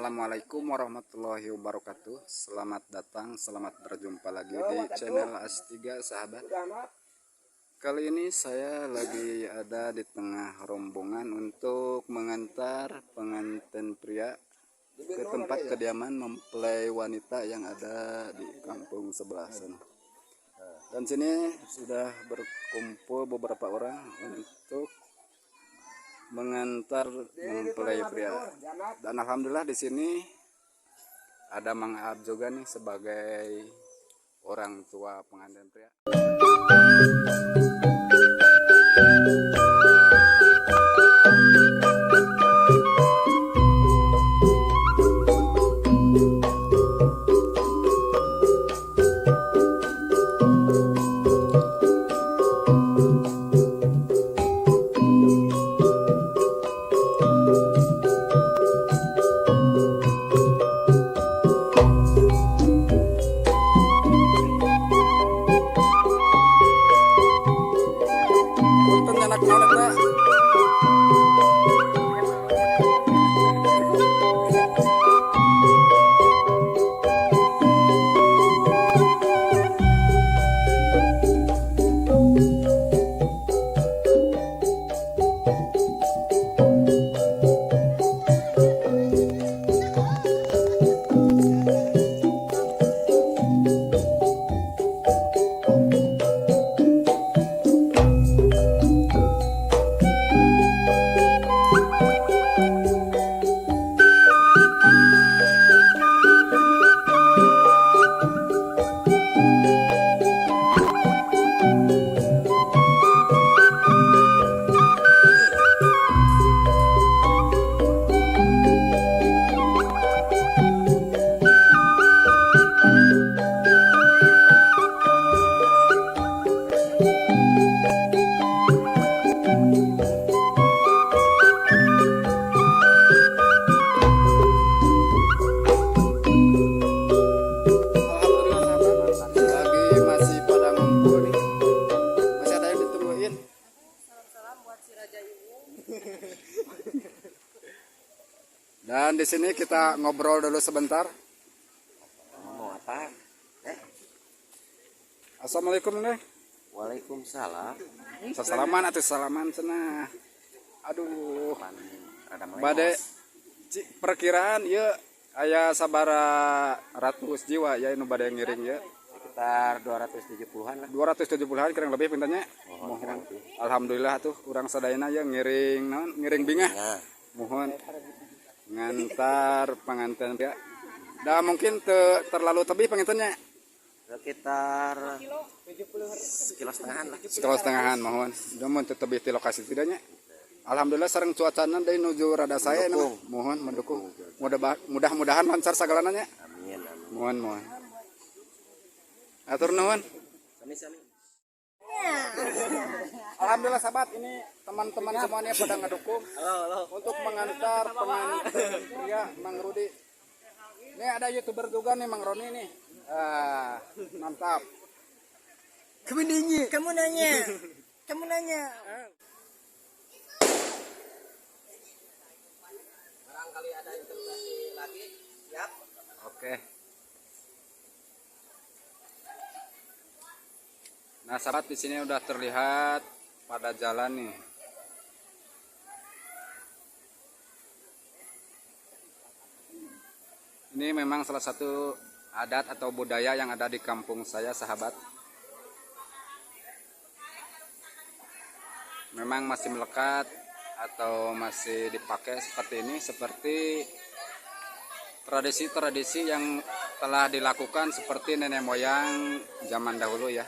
Assalamualaikum warahmatullahi wabarakatuh. Selamat datang, selamat berjumpa lagi di channel As3 sahabat. Kali ini saya lagi ada di tengah rombongan untuk mengantar pengantin pria ke tempat kediaman mempelai wanita yang ada di kampung sebelah sana. Dan sini sudah berkumpul beberapa orang untuk mengantar mempelai pria. Dan alhamdulillah di sini ada Mang Ab juga nih sebagai orang tua pengantin pria. Dan di sini kita ngobrol dulu sebentar. Mau apa? Assalamualaikum nih. Waalaikumsalam. Salaman atau salaman cenah. Aduh. Bade perkiraan ya aya sabara ratus jiwa ya nu bade ngiring ya. Sekitar 270-an lah. 270-an kurang lebih pintanya. Alhamdulillah tuh urang sadayana ya ngiring naon ngiring bingah. Mohon ngantar pengantin ya. Dah mungkin terlalu tebih pengantinnya. Sekitar sekilo setengahan lah. Sekilo setengahan mohon. Namun tebih di lokasi tidaknya. Alhamdulillah sareng cuacana dari nuju rada saya nama. Mohon mendukung. Mudah-mudahan lancar segalananya. Amin. Mohon. Atur nuhun. Sami. Alhamdulillah sahabat, ini teman-teman semuanya pada ngedukung untuk mengantar pengantin pria Mang Rudi. Ini ada YouTuber juga nih Mang Roni nih. Mantap. Kamu nanya. Barangkali ada interpelasi lagi. Siap. Oke. Nah, sahabat di sini udah terlihat pada jalan nih. Ini memang salah satu adat atau budaya yang ada di kampung saya, sahabat. Memang masih melekat atau masih dipakai seperti ini, seperti tradisi-tradisi yang telah dilakukan seperti nenek moyang zaman dahulu ya.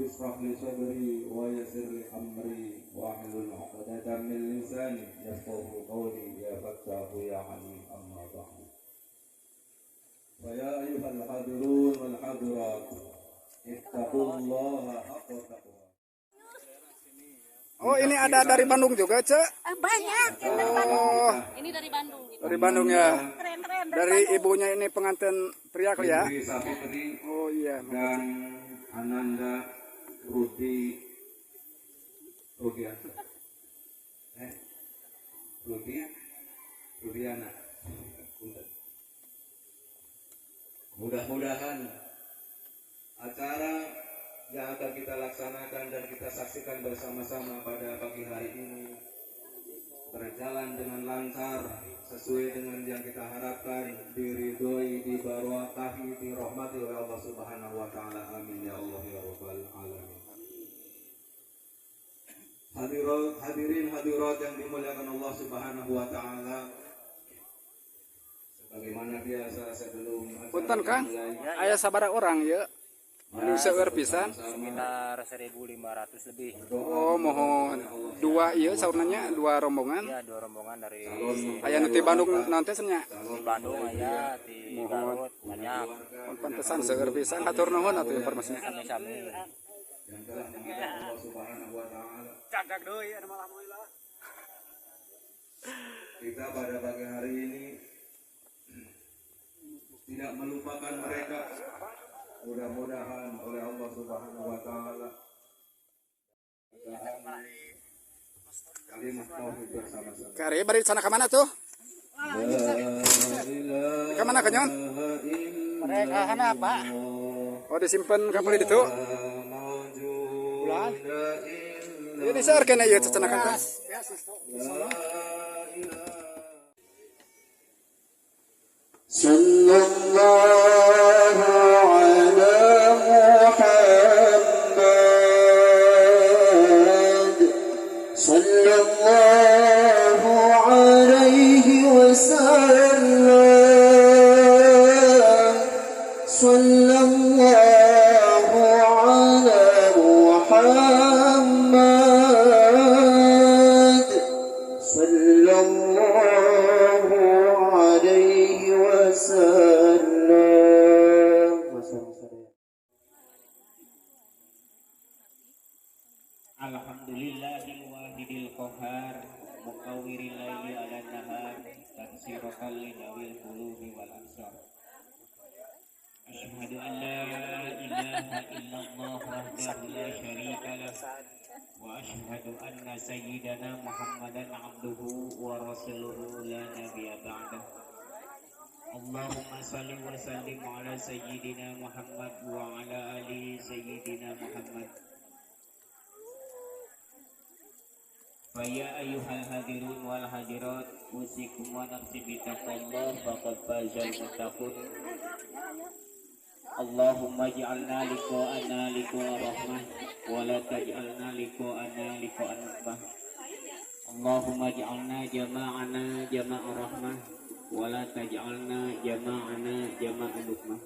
اشرح لي صدري ويسر لي أمري واحلل عقدة من لساني يفقهوا قولي يا فتاح يا عليم أما بعد فيا أيها الحاضرون والحاضرات اتقوا الله حق تقواه. Oh, ini ada dari Bandung juga, Cek? Banyak yang dari Bandung. Oh, Ini dari Bandung. Gitu. dari Bandung ya. Keren-keren. Dari ibunya ini pengantin teriak ya. Putri Sapitri Oh iya. dan Ananda Rudiana. Rudiana. Mudah-mudahan acara yang akan kita laksanakan dan kita saksikan bersama-sama pada pagi hari ini berjalan dengan lancar sesuai dengan yang kita harapkan, diridhoi, diberkahi, dirahmati oleh Allah Subhanahu wa taala. Amin ya Allah ya rabbal alamin. Hadirin hadirat yang dimuliakan Allah Subhanahu wa taala. Sebagaimana biasa sebelum Punten Kang, aya sabaraha orang ya? Anu seueur pisan. Sekitar 1.500 lebih. Oh, mohon dua ieu saurnanya, dua rombongan. Ya, 2 rombongan dari Aya nu ti Bandung nanti nya. Bandung aya di Garut banyak. Mun pantesan seueur pisan hatur nuhun atuh informasinya. Sami-sami. yang telah memuliakan Allah Subhanahu wa taala. Cagak deui anu alhamdulillah. Kita pada pagi hari ini tidak melupakan mereka. Mudah-mudahan oleh Allah Subhanahu wa taala kalimat tauhid bersama-sama. Kari bari sana ka mana tuh? Ka mana ka nyon? Mereka hana Pak. Oh disimpen ka beli ditu. Bulan. Ini seueur kene ieu cecenakan teh. Sallallahu ala Muhammad sallallahu alaihi wasallam sallallahu ala Muhammad sallallahu alaihi wasallam. Alhamdulillahil wahidil qahar muqawwiril laili 'ala nahar taksiratal lidawil qulubi wal absar. Asyhadu an la ilaha illallah wahdahu la syarika lah wa asyhadu anna sayyidana Muhammadan 'abduhu wa rasuluhu la nabiyya ba'dah. Allahumma salli wa sallim ala sayyidina Muhammad wa ala ali sayyidina Muhammad. Faya ayyuhal hadirun wal hadirat usikum wa nafsi bitaqallah faqad fazal muttaqun. Allahumma ij'alna liqa'ana liqa'a rahmah wa la taj'alna liqa'ana liqa'a nukbah. Allahumma ij'alna jama'ana jama'a rahmah wa la taj'alna jama'ana jama'a nukbah.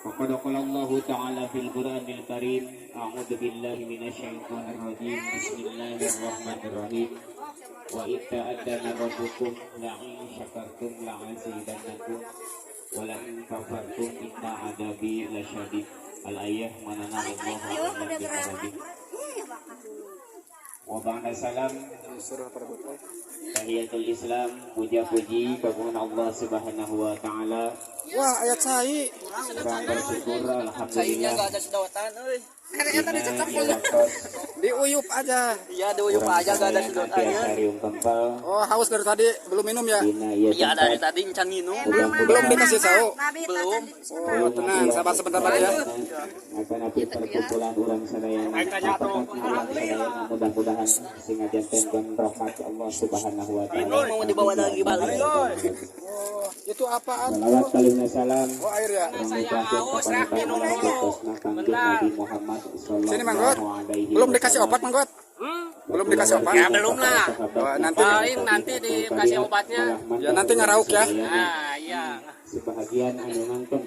Faqad qala Allah Ta'ala fil Qur'anil Karim, a'udzu billahi minasyaitonir rajim. Bismillahirrahmanirrahim. Wa idza adana rabbukum la'in syakartum la'azidannakum wa la'in kafartum inna 'adabi lasyadid. Al-ayah manana Allah wa wa ba'da salam. Tahiyatul Islam, puja-puji kagungan Allah Subhanahu wa taala. Wah, ayat cai. Kurang bersyukur alhamdulillah. Enggak ada sedawatan euy. Diuyup aja. Iya, diuyup aja enggak ada sedotannya. Sarium kempal. Oh, haus dari tadi belum minum ya? Iya, dari tadi encan minum. Belum dikasih tahu. Belum. Oh, tenang, sabar sebentar lagi ya. Akan api perkumpulan orang sadayana. Mudah-mudahan sehingga janten rahmat Allah Subhanahu wa taala. Mau dibawa lagi balik. Oh, itu apaan? Salawat kalimah salam. Oh, air ya. Nabi Muhammad Sini Manggot. sallallahu alaihi Belum dikasih obat Manggot? Belum dikasih obat? Ya belum lah. Oh, nanti Paling nanti dikasih obatnya. ya nanti ngarauk ya. Nah, iya. sebahagian anu nganten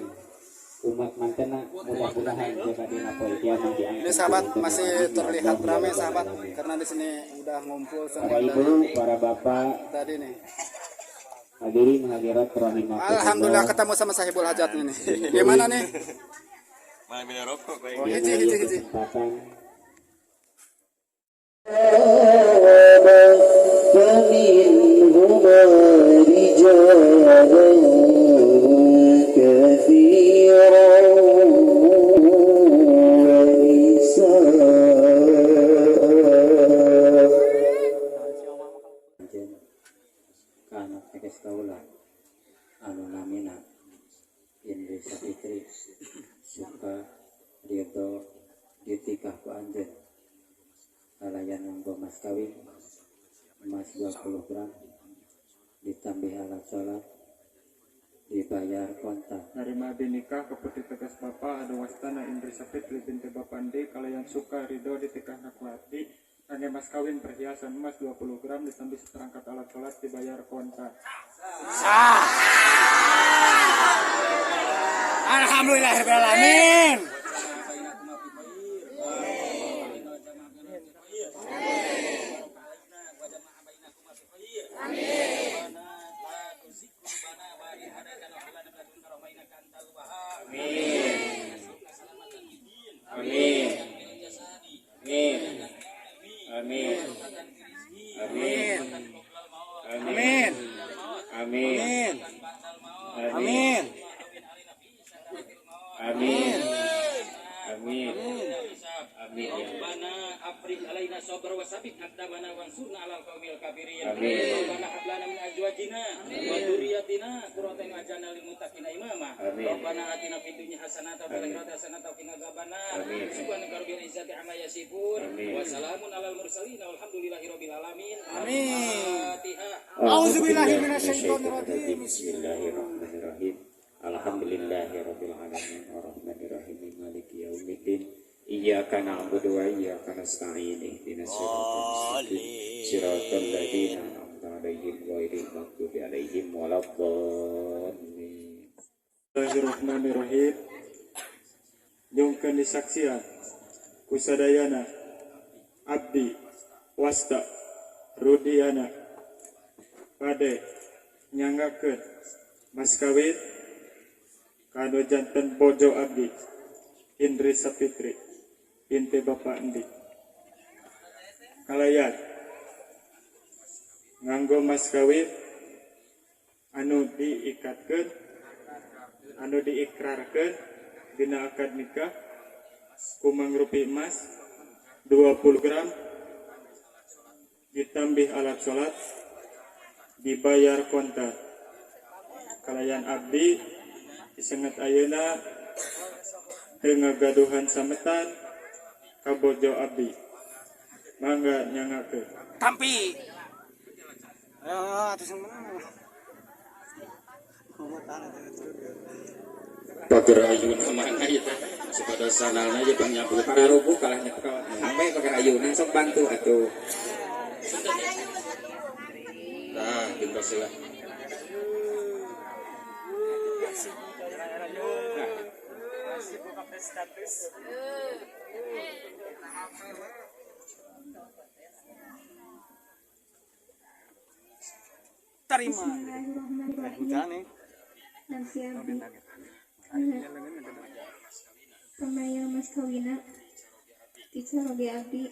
umat mantena mudah-mudahan jaga dina poe kiamat diangkat. Ini sahabat masih terlihat ramai sahabat karena di sini udah ngumpul semua Para ibu, dari para bapak, tadi nih. hadirin hadirat rahimakumullah. Alhamdulillah ketemu sama sahibul hajat ini. Gimana nih? Oh, hiji. Kesempatan فمنهما رجالا كثيرا ونساء kana teges kaula anu namina Indri Sapitri suka ridho ditikah ku anjeun kalayan nganggo mas kawin emas 20 gram ditambah alat sholat dibayar kontak. Narima binikah keputi tegas Bapak ada wastana Indri Sapitri binti Bapandi kalian suka ridho ditikah naklati hanya mas kawin perhiasan emas 20 gram ditambah seperangkat alat sholat dibayar kontak. Alhamdulillahirrahmanirrahim. Rabbana afrij alaina sabra wa sabit aqdamana wansurna 'alal qaumil kafirin. Rabbana hab lana min azwajina wa dzurriyyatina qurrata a'yun waj'alna lil muttaqina imama. Rabbana atina fid dunya hasanatan wa fil akhirati hasanatan wa qina adzabannar. Subhanaka rabbil izzati amma yasifun wa salamun alal mursalin walhamdulillahi rabbil alamin. Fatihah. Auzubillahi minasyaitonir rajim. Bismillahirrahmanirrahim. Alhamdulillahirabbil alamin arrahmanirrahim maliki yaumiddin. Iyyaka na'budu wa iyyaka nasta'in ihdinas siratal ladzina an'amta 'alaihim ghairil maghdubi 'alaihim waladdallin. Bismillahirrahmanirrahim. Nyongkeun disaksian kusadayana abdi wasta rudiana pade nyangakeun mas kawin kanu janten bojo abdi Indri Sapitri binti Bapak Endi kalayan nganggo mas kawin anu diikatkeun anu diikrarkeun dina akad nikah ku mangrupi emas 20 gram ditambah alat sholat dibayar kontak kalayan abdi disengat ayeuna teu ngagaduhan sametan ka bojo abdi mangga nyangakeun Tampi. Ayo atus yang menang. Pager ayuna mana ieu teh sapada sanalna ieu pang nyambut para rubuh kalah nyekel sampai pager ayuna sok bantu atuh. Nah, pintu sila. Terima. Bismillahirrahmanirrahim. Nasi abdi. Pembayar mas kawina. Dicaroge abdi.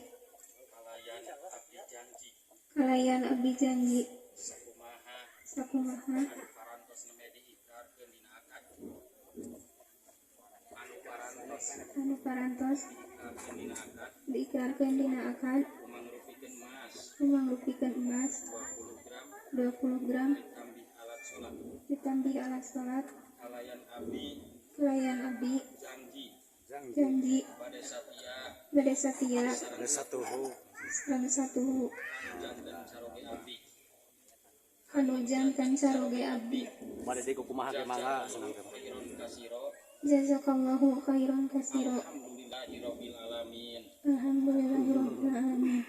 Kalayan abdi janji. Sakumaha. Anu parantos. Diikrarkeun dina akad. Mangrupikan emas 20 gram ditambah alat sholat kelayan abdi janji bade satia sareng satuhu anu janten caroge abdi Mari di kumaha ge mangga senang teh. jazakallahu khairan katsira Alhamdulillahirabbil alamin. alhamdulillahirabbil alamin.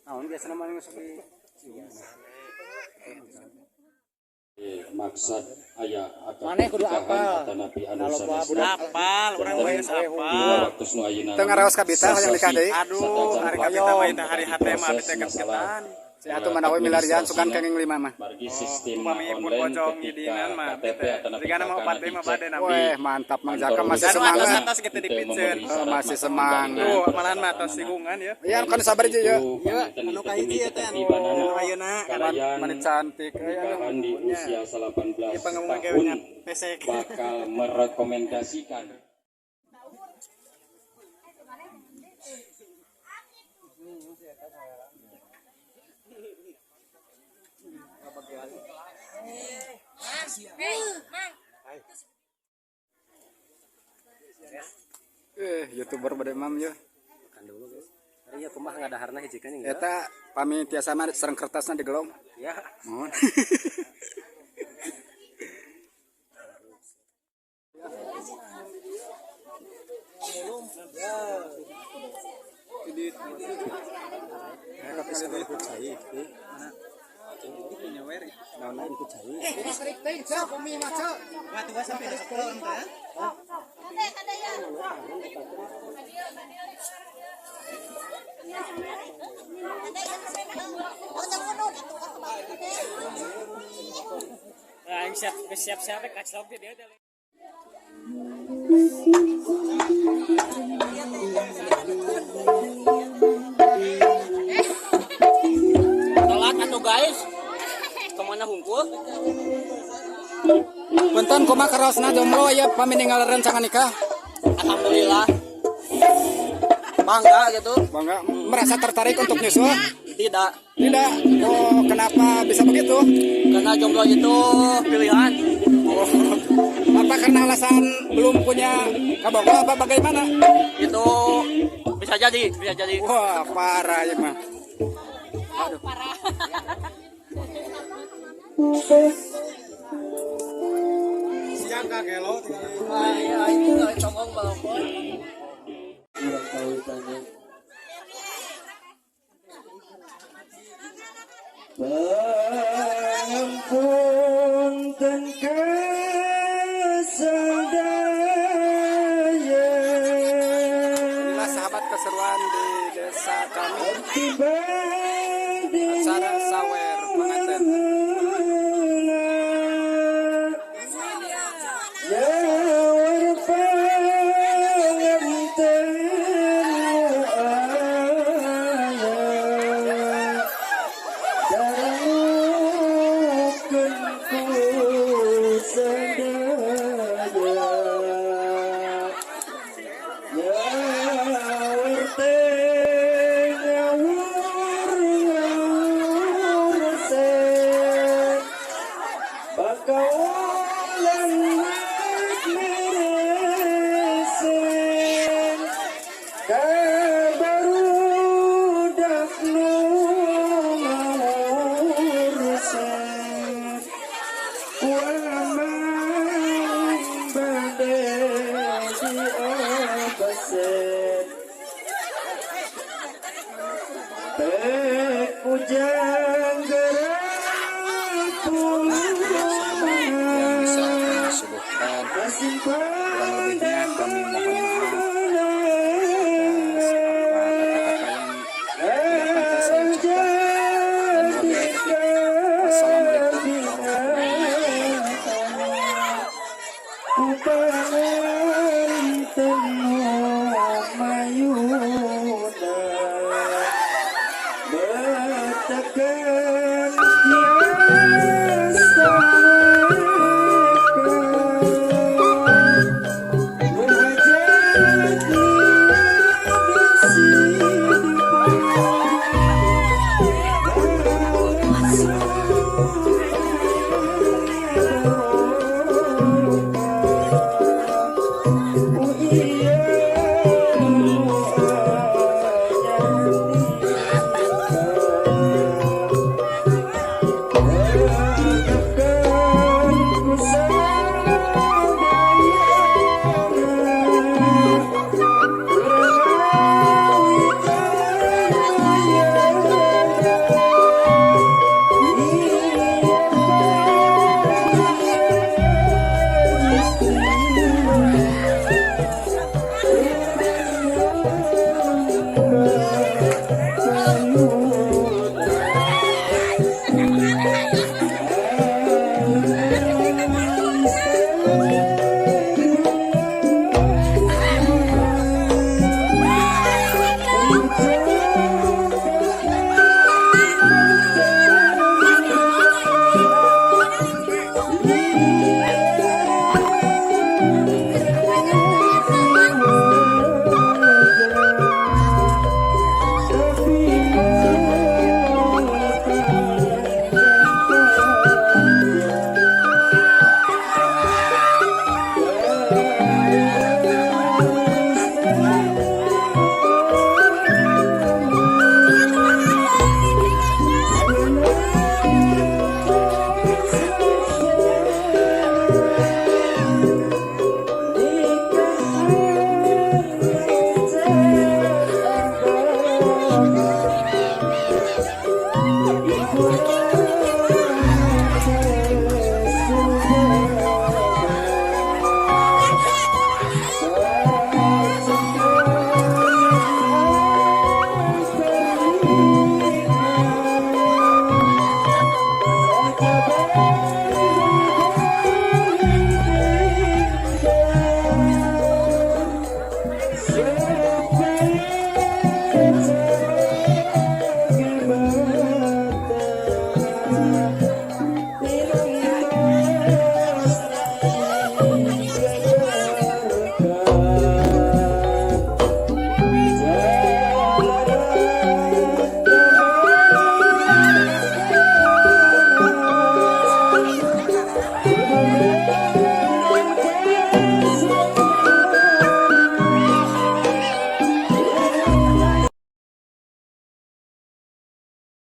Naon biasa namanya seperti maksud ayah akan Maneh kudu apal. Nabi anu Kalau sanesna budak apal, orang we apal. dina waktu nu ayeuna Tengah raos kabita yang nikah deui. Aduh, hari kabita mah teh hari hate mah abdi teh ketan. Si atuh manawe milarian sukan kenging 5 mah. margi sistem Upami pun pocong idinan mah abdi teh. Jika nama opat deui mah bade nabi. Weh, mantap Mang Jaka masih Anu atas semangat. atas kita dipitseun. Masih semangat. Tuh, malahan mah tos sigungan ya. Iya, kan sabar aja ya. anu kahiji eta Anu ayeuna kalian Mani cantik. nikahan di usia 18 pangomong tahun kawinnya pesek. bakal merekomendasikan YouTuber bade mam ya. kan dulu guys. Hari ya kumaha ngadaharna hiji kan ya. Eta pami tiasa mah sareng kertasna digelom. Ya. Mohon. Siap-siap kaclok dia. Telat atuh guys. Kemana hungkul? Punten kumaha karaosna jomblo ya pami ninggal rencangan nikah. Alhamdulillah. Bangga gitu. Bangga merasa tertarik untuk nyusul? Tidak. Tidak. Oh, kenapa bisa begitu? Karena jomblo itu pilihan. Oh, apa karena alasan belum punya kabogoh apa bagaimana? Itu bisa jadi. Wah, parah ya mah. Siang kagelo. Pangapunten kasadaya Inilah sahabat keseruan di desa kami. tiba Acara sawer pengantin. ya warpanganten Ujang gerapun Yang bisa kami suguhkan kurang lebihnya kami mohon maaf atas apa kata-kata yang tidak pantas saya ucapkan. Dan wabillahi taufiq. Wassalamualaikum warahmatullahi wabarakatuh. Upanganten mayuna betakan tiasa muhajat di